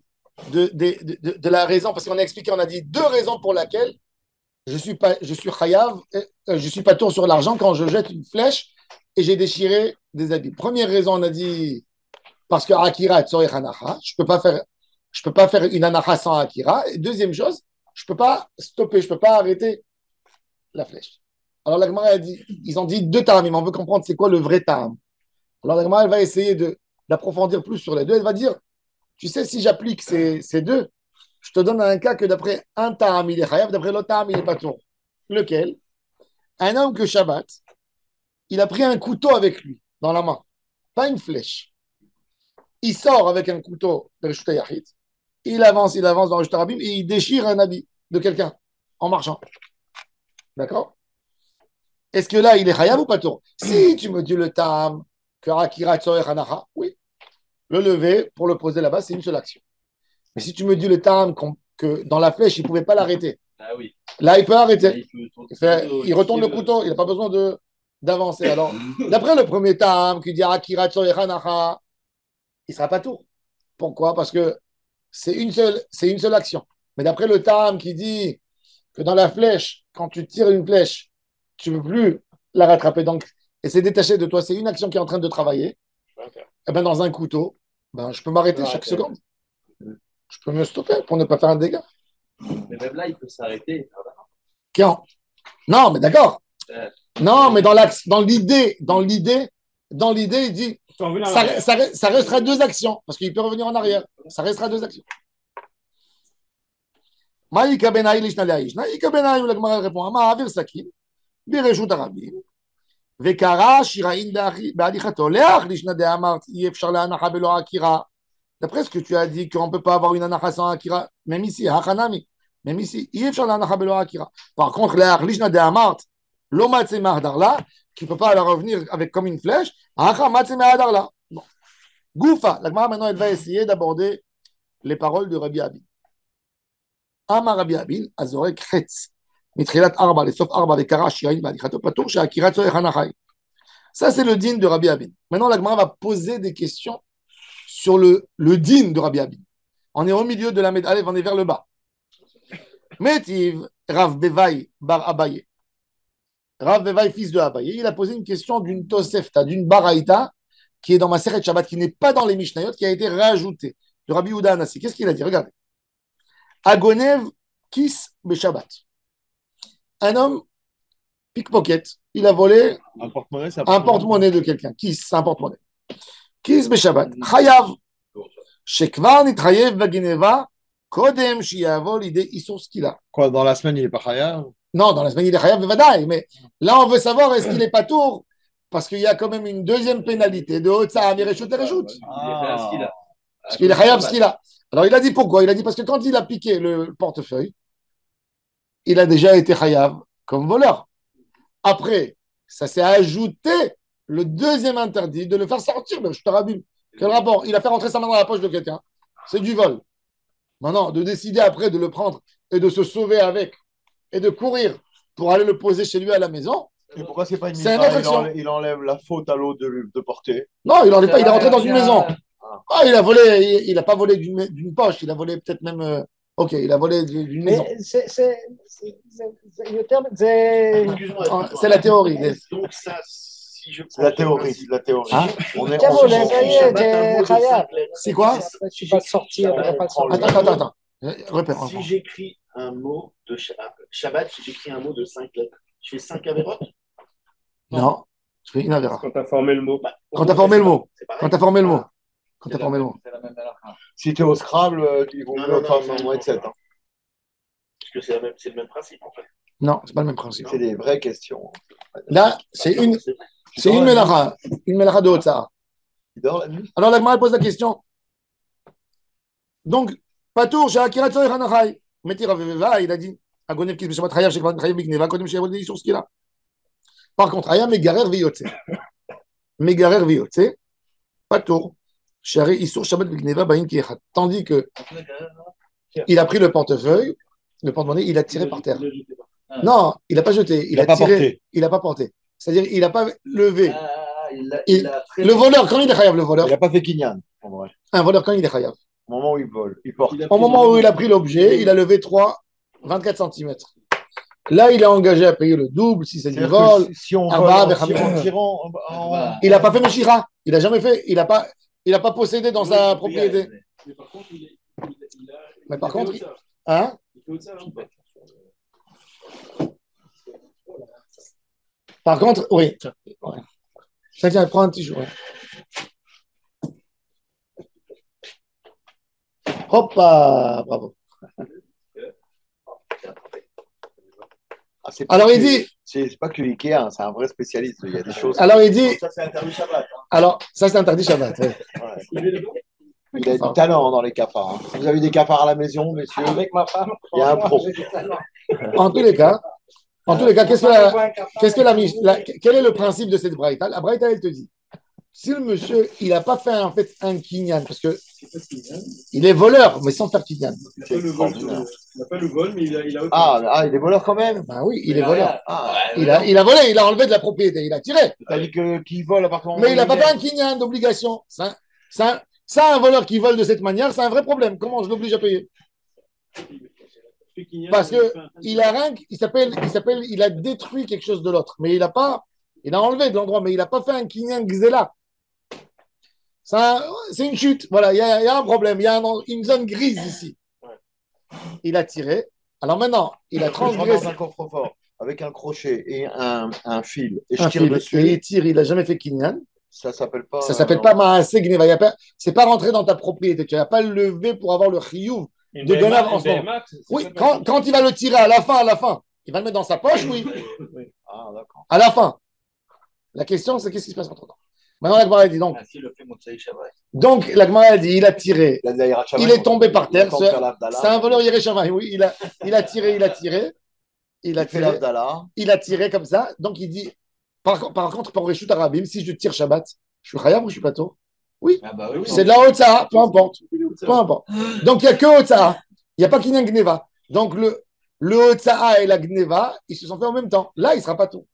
de la raison, parce qu'on a expliqué, on a dit deux raisons pour lesquelles je suis chayav, je suis pas tour sur l'argent quand je jette une flèche et j'ai déchiré des habits. Première raison, on a dit parce que Akira tzorech anacha, je peux pas faire une anacha sans Akira. Et deuxième chose, je peux pas stopper, je peux pas arrêter la flèche. Alors la Gemara a dit, ils ont dit deux taramim, on veut comprendre c'est quoi le vrai taram. Alors la Gemara elle va essayer d'approfondir plus sur les deux, elle va dire Tu sais, si j'applique ces deux, je te donne un cas que d'après un Ta'am, il est Chayav, d'après l'autre Ta'am, il est pas tour. Lequel? Un homme que Shabbat, il a pris un couteau avec lui, dans la main, pas une flèche. Il sort avec un couteau de Reshut Yachid, il avance dans Reshut Rabim et il déchire un habit de quelqu'un en marchant. D'accord? Est-ce que là, il est Chayav ou pas tour? Si tu me dis le Ta'am, que Akira Tzoer Hanacha, oui. Le lever pour le poser là-bas, c'est une seule action. Mais si tu me dis le Ta'am que dans la flèche, il ne pouvait pas l'arrêter, Ah oui. là, il peut arrêter. Là, Il retourne le couteau, il n'a pas besoin d'avancer. Alors, d'après le premier Ta'am qui dit Akira Tzoer Hanacha, il ne sera pas tour. Pourquoi? Parce que c'est une seule action. Mais d'après le Ta'am qui dit que dans la flèche, quand tu tires une flèche, tu ne peux plus la rattraper. Donc, et c'est détaché de toi, c'est une action qui est en train de travailler. Et ben, dans un couteau, ben, je peux m'arrêter chaque seconde. Je peux me stopper pour ne pas faire un dégât. Mais même là, il peut s'arrêter. Quand? Non, mais d'accord. Non, mais dans l'idée, il dit ça restera deux actions, parce qu'il peut revenir en arrière. Ça restera deux actions. Maïka Benaï Lishnaliaïch. Maïka Benaï, la Gemara répond Ma'avir Sakin, Bireshut Arabim, Vekara Shiraïn Be'alichato, Leach Lishnade Amart, Yefshar Le'anacha Belo Akira. D'après ce que tu as dit, qu'on ne peut pas avoir une anacha sans Akira, même ici, Hachanami, même ici, Yefshar Le'anacha Belo Akira. Par contre, Leach Lishnade Amart, Lomatse Mahdarla, qui ne peut pas la revenir avec comme une flèche, Hacha Matse Mahdarla. Bon. Goufa, la Gemara maintenant, elle va essayer d'aborder les paroles de Rabbi Abi. Amar Rabbi Abin, Azorek Chetz, Mitchilat Arba, les Sof Arba, les Kara, Shiraïn, Badichato, Patour, Shakira Tzoe Hanachai. Ça, c'est le din de Rabbi Abin. Maintenant, la Gemara va poser des questions sur le din de Rabbi Abin. On est au milieu de la médaille, on est vers le bas. Metiv, Rav Bevaï, Bar Abaye. Rav Bevaï, fils de Abaye, il a posé une question d'une Tosefta, d'une Baraïta, qui est dans ma Seret Shabbat, qui n'est pas dans les Mishnayot, qui a été rajoutée, de Rabbi Yehuda Anassi. Qu'est-ce qu'il a dit? Regardez. Agonev Kis Beshabbat. Un homme pickpocket, il a volé Un porte-monnaie, c'est un porte-monnaie de quelqu'un. Kis, c'est un porte-monnaie. Kis Beshabbat. Chayav. Shekvar Nitrayev Vagineva. Kodem Shiavo l'idée Issour Skila. Quoi, dans la semaine, il n'est pas Chayav? Non, dans la semaine, il est Chayav Vevadaï. Mais là, on veut savoir est-ce qu'il est pas tour? Parce qu'il y a quand même une deuxième pénalité de Hotsa Mireshut et Reshut. Parce qu'il est Chayav Skila. Alors, il a dit pourquoi? Il a dit parce que quand il a piqué le portefeuille, il a déjà été Chayav comme voleur. Après, ça s'est ajouté le deuxième interdit de le faire sortir de Shtarabim. Quel rapport? Il a fait rentrer sa main dans la poche de quelqu'un. C'est du vol. Maintenant, de décider après de le prendre et de se sauver avec et de courir pour aller le poser chez lui à la maison. Et pourquoi c'est pas une C'est une mitzvah? autre action. Il enlève la faute à l'autre de porter. Non, il n'en est pas. Il est rentré dans une maison. Ah, il a volé. Il n'a pas volé d'une poche. Il a volé peut-être même. Ok, il a volé d'une maison. Mais le terme, c'est C'est la théorie. Donc ça, si je C'est la théorie. C'est la théorie. Hein? On est Tiens, en bon, les aïeux, t'es Chayav. C'est quoi? Après, tu vas sortir, tu vas pas sortir. Attends. Répète. Si j'écris un mot de Shabbat, si j'écris un mot de 5 lettres, je fais 5 avérotes. Non, je fais une avéra. Quand tu as formé le mot. Quand tu as formé le mot. C'est pareil. Quand tu as formé le mot. Quand tu as formé le mot. C'est la même halakha. Si tu es au Scrabble, ils vont Non, mieux non, faire non, moins de 7. Parce que c'est le même principe en fait. Non, c'est pas le même principe. C'est des vraies questions. Là, c'est une mélacha. Une mélacha de Hotzah. Il dort la nuit. Alors, la Gemara pose la question. Donc, Patour, chez Akira Tzoy Hanachai. Metir Aveva, il a dit Agonev Kis Beshabat Chayav, Shekvan Chayav Bigneva, Kodem Sheyavol Dei sur ce qu'il a. Par contre, Aya Megarer Viyotze. Megarer Viyotze. Patour. Shari Issour Shabbat Bigneva Bain Kiechat. Tandis que il a pris le portefeuille, le porte-monnaie, il a tiré par terre. Non, il n'a pas jeté. Il a pas tiré. porté. Il n'a pas porté. C'est-à-dire, il n'a pas levé. Il a très- Le voleur, quand il est chayav, le voleur, Il n'a pas fait Kinyan, en vrai. un voleur, quand il est chayav. Au moment où il vole, il porte. Au moment où il a pris l'objet, il a levé 24 cm. Là, il est engagé à payer le double si c'est du C'est-à-dire vol. que si on Arba, vole, Bechamim. si on tirant Il n'a pas fait Meshira. Il n'a jamais fait. Il n'a pas possédé dans sa propriété. Mais par contre, Mais par contre, il fait autre hein? il fait autre ça, en fait. Par contre, oui. Ouais. Chacun prend un petit jour. Hoppa, bravo. Ah, c'est pas Alors que- il dit, c'est pas que Ikea, hein, c'est un vrai spécialiste. Il y a des choses. alors il dit, Ça, c'est interdit Shabbat. Hein. alors ça c'est interdit Shabbat. Ouais. Ouais. Il a du talent dans les cafards. Hein. Si vous avez des cafards à la maison, messieurs, Avec ma femme. il y a un pro. En tous les cas, qu'est-ce que quel est le principe de cette braïta? La braïta, elle te dit, si le monsieur, il n'a pas fait en fait un kinyan, parce que il est voleur, mais sans faire kinyan. Il n'a pas le vol, il n'a pas le vol, mais il a autre Il est voleur quand même. Ben oui, il est voleur. Ah, Il a volé, il a enlevé de la propriété, il a tiré. t'as dit qu'il vole à partir du moment Mais il n'a où pas est- fait un kinyan d'obligation. Ça, un voleur qui vole de cette manière, c'est un vrai problème. Comment je l'oblige à payer? Parce que il a détruit quelque chose de l'autre, mais il a enlevé de l'endroit, mais il n'a pas fait un kinyan gzela. C'est une chute. Voilà, il y a un problème, il y a une zone grise ici. Il a tiré. Alors maintenant, il a Je rentre dans transgressé un coffre-fort avec un crochet et un fil et je un tire fil. dessus. Et il tire, il n'a jamais fait kinyan. Ça s'appelle pas. Ça s'appelle pas Maaseh Gneva. C'est pas rentré dans ta propriété. Tu n'as pas levé pour avoir le chiyuv de Ganav en ce moment. Oui, quand il va le tirer à la fin, il va le mettre dans sa poche, oui. Ah, d'accord. À la fin. La question, c'est qu'est-ce qui se passe entre temps. Maintenant, la Gemara dit donc. Ainsi le fait Motsai Shabbat. Donc, la Gemara dit, il a tiré. Il a de la Yira Shabbat, Il est tombé par terre. il attend de faire l'Abdallah. C'est un voleur Yereshama. Oui, il a tiré. Il a Il fait tiré. l'Abdallah. Il a tiré comme ça. Donc, il dit, par contre, pour Reshut Arabim, si je tire Shabbat, je suis Khayab ou je suis Pato? Oui. Ah bah oui, C'est de la Hotzaha, peu importe. Peu importe. Donc, il n'y a que Hotzaha. Il n'y a pas Kinyan Gneva. Donc, le Hotzaha et la Gneva, ils se sont fait en même temps. Là, il ne sera pas tout.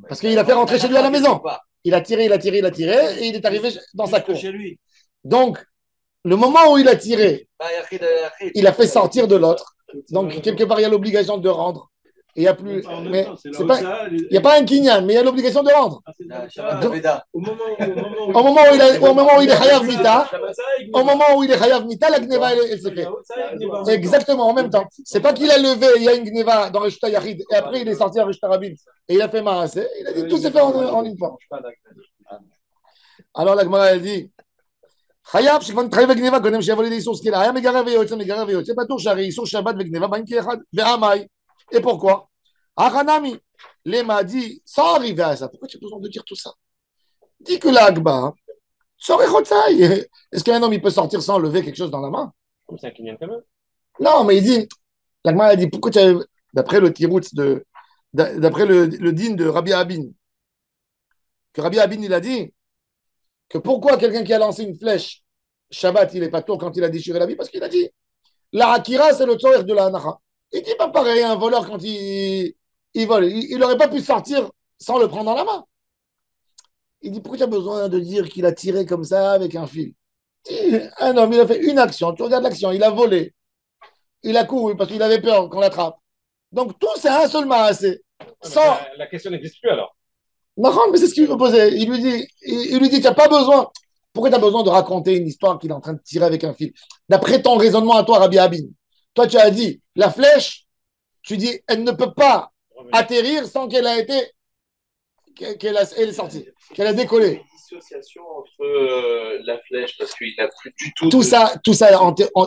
Parce qu'il a fait rentrer chez lui à la maison. Il a tiré, et il est arrivé dans sa cour. Chez lui. Donc, le moment où il a tiré, il a fait sortir de l'autre. Donc, quelque part, il y a l'obligation de rendre. Et il n'y a plus. Mais il n'y a pas un kinyan, mais il y a l'obligation de rendre. Au moment Au moment où il est Hayav Mita, au moment où il est Hayav Mita, la Gneva, elle s'est fait. Exactement, en même temps. C'est pas qu'il a levé, il y a une Gneva dans Reshut Yachid, et après il est sorti à Reshut Rabim, et il a fait Maaseh. Il a dit tout s'est fait en une fois. Alors la Gemara, elle dit חייב שכבר נתחייב בגניבה קודם שיבוא לידי איסור סקילה. היה מגרב ויוצא, בטוח שהרי איסור שבת וגניבה באים כאחד. ועמאי, et pourquoi? Achanami, les m'a dit, sans arriver à ça, pourquoi tu as besoin de dire tout ça? Dis que l'Agba, est-ce qu'un homme il peut sortir sans lever quelque chose dans la main? C'est un kinyan quand même. Non, mais il dit, l'Agba a dit, pourquoi tu as, d'après le tirout d'après le din de Rabbi Abin, que Rabbi Abin il a dit que pourquoi quelqu'un qui a lancé une flèche, Shabbat, il est pas tôt quand il a déchiré la vie, parce qu'il a dit, la Akira, c'est le tzoer de la Hanacha. Il dit pas pareil à un voleur quand il vole. Il n'aurait pas pu sortir sans le prendre dans la main. Il dit, pourquoi tu as besoin de dire qu'il a tiré comme ça avec un fil? Un homme, il a fait une action. Tu regardes l'action, il a volé. Il a couru parce qu'il avait peur qu'on l'attrape. Donc tout, c'est un seul maassé. Sans... La question n'existe plus alors. Non, mais c'est ce qu'il veut poser. Il lui dit, tu n'as pas besoin. Pourquoi tu as besoin de raconter une histoire qu'il est en train de tirer avec un fil? D'après ton raisonnement à toi, Rabbi Abin, toi, tu as dit, la flèche, tu dis, elle ne peut pas atterrir sans qu'elle a été, elle est sortie, qu'elle a décollé. Il y a une dissociation entre la flèche, parce qu'il n'a plus du tout. Tout ça,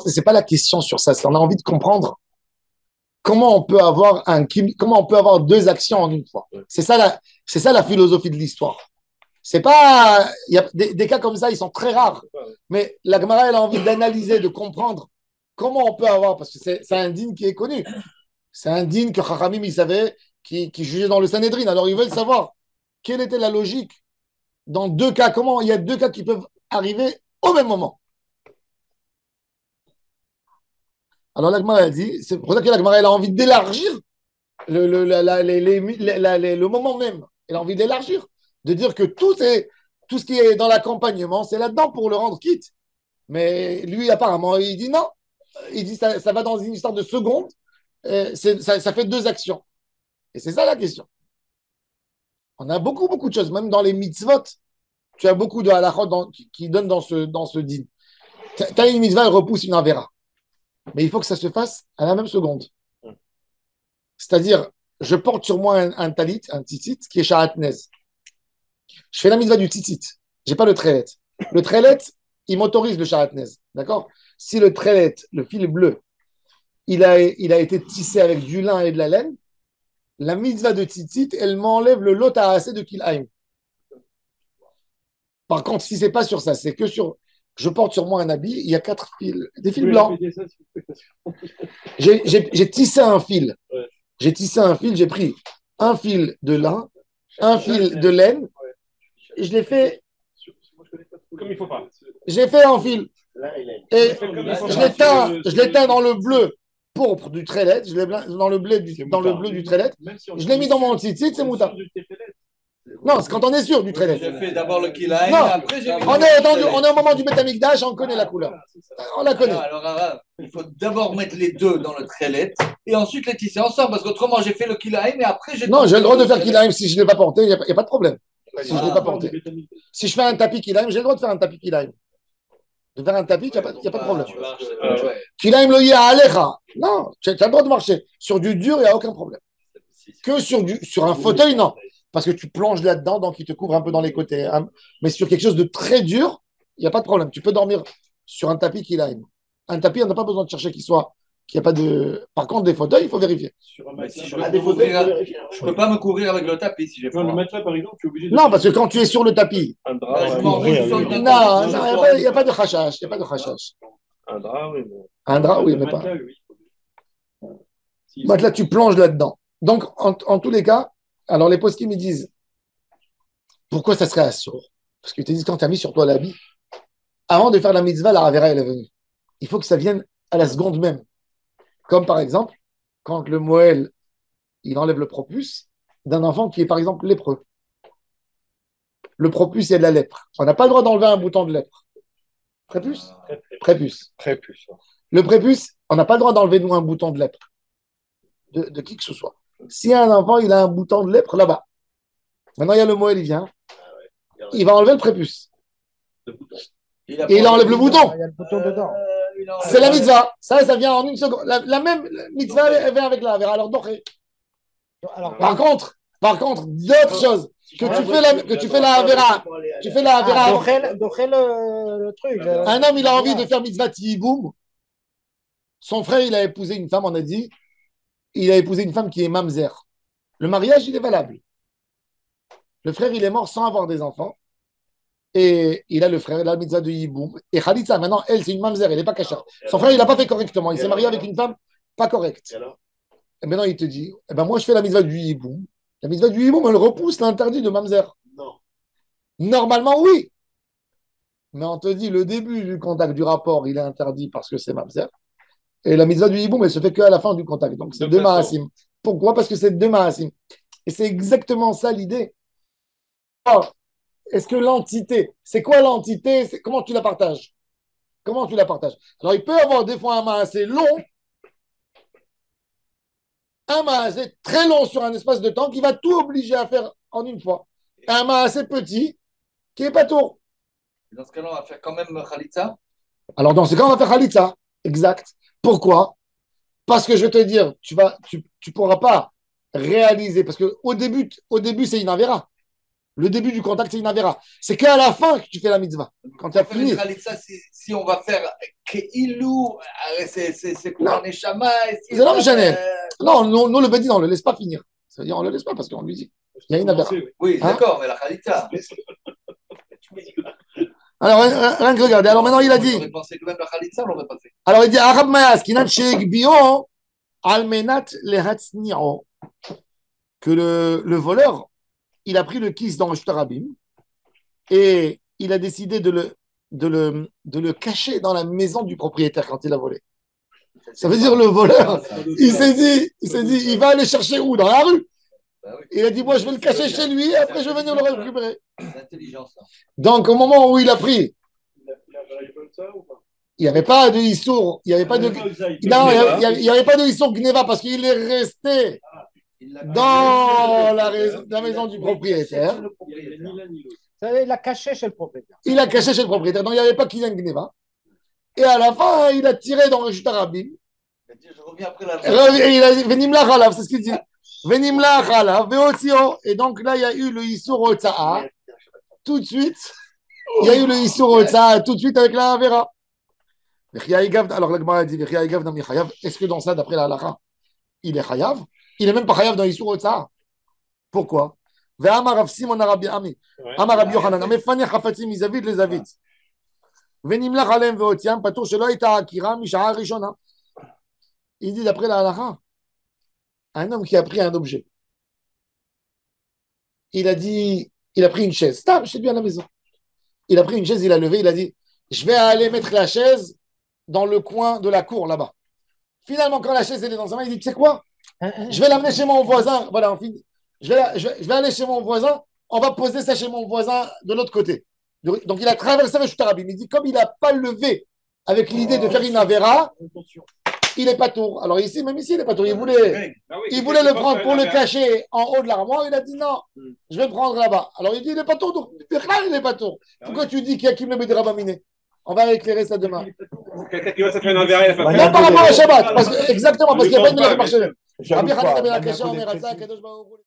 c'est pas la question sur ça. On a envie de comprendre comment on peut avoir deux actions en une fois. C'est ça la philosophie de l'histoire. C'est pas, il y a des cas comme ça, ils sont très rares. Mais la Gemara, elle a envie d'analyser, de comprendre comment on peut avoir, parce que c'est un din qui est connu. C'est un din que Chachamim, il savait, qui jugeait dans le Sanhedrin. Alors, ils veulent savoir quelle était la logique dans deux cas. Comment il y a deux cas qui peuvent arriver au même moment. Alors, la Gemara, elle dit, c'est pour ça que la Gemara, elle a envie d'élargir le moment même. Elle a envie d'élargir, de dire que tout ce qui est dans l'accompagnement, c'est là-dedans pour le rendre quitte. Mais lui, apparemment, il dit non. Il dit ça va dans une histoire de seconde. Ça fait deux actions. Et c'est ça la question. On a beaucoup de choses, même dans les mitzvot. Tu as beaucoup de halachot qui donnent dans ce din. Tu as une mitzvah, elle repousse une avera. Mais il faut que ça se fasse à la même seconde. C'est-à-dire, je porte sur moi un talit, un tzitzit, qui est sha'atnez. Je fais la mitzvah du tzitzit. Je n'ai pas le trélet. Le trélet, il m'autorise le sharatnez. D'accord? Si le trelet, le fil bleu, il a été tissé avec du lin et de la laine, la mitzvah de tzitzit, elle m'enlève le lot à assez de kilhaim. Par contre, si c'est pas sur ça, c'est que sur. Je porte sur moi un habit, il y a 4 fils, des fils blancs. J'ai tissé un fil. Ouais. J'ai tissé un fil, j'ai pris un fil de lin, un fil de laine, et je l'ai fait. Comme il faut pas. J'ai fait un fil. Et je je l'éteins dans le bleu pourpre du trelet, je l'ai dans le bleu du trelet, je l'ai mis dans mon tzitzit, c'est moutarde. Non, c'est quand on est sûr du trelet. J'ai fait d'abord le kilaï, Non, après j'ai mis on est au moment du Betamikdash, on connaît la couleur. On la connaît. Alors, Arabe, il faut d'abord mettre les deux dans le trelet et ensuite les tisser ensemble parce qu'autrement j'ai fait le kilaï et après j'ai. Non, j'ai le droit de faire kilaïm si je ne l'ai pas porté, il n'y a pas de problème. Si je ne l'ai pas porté. Si je fais un tapis kilaïm, j'ai le droit de faire un tapis kilaïm. De faire un tapis, il n'y a pas de problème. Kilaïm lo yia alecha. Non, tu as le droit de marcher. Sur du dur, il n'y a aucun problème. Que sur un fauteuil, non. Parce que tu plonges là-dedans, donc il te couvre un peu dans les côtés. Hein. Mais sur quelque chose de très dur, il n'y a pas de problème. Tu peux dormir sur un tapis kilaïm. Un tapis, on n'a pas besoin de chercher qu'il n'y a pas de. Par contre, des fauteuils, il faut vérifier. Si je ne peux pas me couvrir avec le tapis si j'ai Non, le matelas, par exemple, tu es obligé de. Non, parce que quand tu es sur le tapis. Un drap. Non, il n'y a pas de khashash. Il n'y a pas de khashash. Un drap, oui. Un drap, oui, mais pas. Matelas, tu plonges là-dedans. Donc, en tous les cas, alors les poskim me disent pourquoi ça serait assourd? Parce qu'ils te disent quand tu as mis sur toi l'habit, avant de faire la mitzvah, la ravera elle est venue. Il faut que ça vienne à la seconde même. Comme par exemple, quand le Moël il enlève le propus d'un enfant qui est par exemple lépreux. Le propus, il y a de la lèpre. On n'a pas le droit d'enlever un bouton de lèpre. Prépuce? Prépuce. Prépuce. Le prépuce, on n'a pas le droit d'enlever nous un bouton de lèpre. De qui que ce soit. Si un enfant, il a un bouton de lèpre là-bas. Maintenant, il y a le Moël, il vient. Il va enlever le prépuce. Et il enlève le bouton. Il y a le bouton dedans. C'est la mitzvah. Ça vient en une seconde. La même mitzvah, elle vient avec la verra. Alors, Alors, par contre, d'autres choses. Que tu fais la verra. Tu fais la verra. Docher le truc. Un homme, il a envie de faire mitzvah tiboum. Son frère, il a épousé une femme, on a dit. Il a épousé une femme qui est mamzer. Le mariage, il est valable. Le frère, il est mort sans avoir des enfants. Et il a le frère, il a la mitzvah de Yiboum. Et Khalitza, maintenant, elle, c'est une mamzer, elle n'est pas cachère. Son frère, il n'a pas fait correctement. Il s'est marié avec une femme pas correcte. Et maintenant, il te dit, eh ben, moi, je fais la mitzvah du Yiboum. La mitzvah du Yiboum, elle repousse l'interdit de mamzer. Non. Normalement, oui. Mais on te dit, le début du contact du rapport, il est interdit parce que c'est mamzer. Et la mitzvah du Yiboum, elle se fait qu'à la fin du contact. Donc, c'est deux ma'asim. Pourquoi? Parce que c'est deux ma'asim. Et c'est exactement ça l'idée. Alors, est-ce que l'entité, c'est quoi l'entité? Comment tu la partages? Comment tu la partages? Alors, il peut y avoir des fois un ma'asé long, un ma'asé très long sur un espace de temps qui va tout obliger à faire en une fois. Et un ma'asé petit qui n'est pas tout. Dans ce cas-là, on va faire quand même Khalitza. Alors, dans ce cas, on va faire Khalitza. Exact. Pourquoi? Parce que je vais te dire, tu pourras pas réaliser, parce qu'au début, c'est une avéra. Le début du contact, c'est une avéra. C'est qu'à la fin que tu fais la mitzvah. Quand tu as fini. Si on va faire Keilou, c'est quoi les Neshama. C'est non, non, nous, le Bedi, on ne le laisse pas finir. C'est-à-dire, on ne le laisse pas parce qu'on lui dit. Il y a une avéra. Oui, d'accord, mais la Khalitza. Alors, rien que regarder. Alors maintenant, il a dit. On aurait pensé que même la Khalitza, on l'aurait pas fait. Alors, il dit Arab Mayas, Kinan Sheik Bio, Almenat Lehatsniro. Que le voleur, il a pris le kiss dans Reshut Rabim et il a décidé de le cacher dans la maison du propriétaire quand il a volé. Ça veut dire le voleur, il s'est dit, il va aller chercher où? Dans la rue. Il a dit, moi, je vais le cacher chez lui et après, je vais venir le récupérer. Donc, au moment où il a pris, il n'y avait pas de Issour, il n'y avait pas de... Non, il n'y avait pas de Issour Gneva parce qu'il est resté dans la maison du propriétaire. Il l'a caché chez le propriétaire. Il a caché chez le propriétaire. Donc, il n'y avait pas Kylian Gneva. Et à la fin, il a tiré dans Reshut Rabim. Je reviens après la... Il a dit, Venim la Khalav, c'est ce qu'il dit. Venim la Khalav, Veotio. Et donc là, il y a eu le Issour Otsa'a. Tout de suite, Il y a eu le Issour Otsa tout de suite avec la Avera. Alors la Gemara dit est-ce que dans ça, d'après la halakha, il est chayav? Il n'est même pas chayav dans Issour Otsa. Pourquoi? Ve'amar Rav Simon Arabi Ami. Amar Rabbi Yochanan. Amefani chafatzim mizavid les avid. Venimlach alem ve'otiam patur shelo ita akira misha'a rishona. Il dit d'après la halakha, un homme qui a pris un objet. Il a pris une chaise. Stam, chez lui à la maison. Il a pris une chaise, il a levé, il a dit, je vais aller mettre la chaise dans le coin de la cour là-bas. Finalement, quand la chaise elle est dans sa main, il dit, tu sais quoi? Je vais l'amener chez mon voisin. Voilà, on finit. Je vais aller chez mon voisin. On va poser ça chez mon voisin de l'autre côté. Donc, il a traversé le Chutarabim. Il dit, comme il n'a pas levé avec l'idée de faire une Avera, il n'est pas tour. Alors ici, même ici, il n'est pas tour. Il voulait le prendre pour le cacher en haut de l'armoire. Il a dit non, je vais le prendre là-bas. Alors il dit, il n'est pas tour. Donc, il n'est pas tour. Pourquoi tu dis qu'il y a qui me met des rabaminé? On va éclairer ça demain. Quelqu'un qui va se faire une Avera, il va Non, par rapport à Shabbat. Exactement, parce qu'il n'y a pas de marché.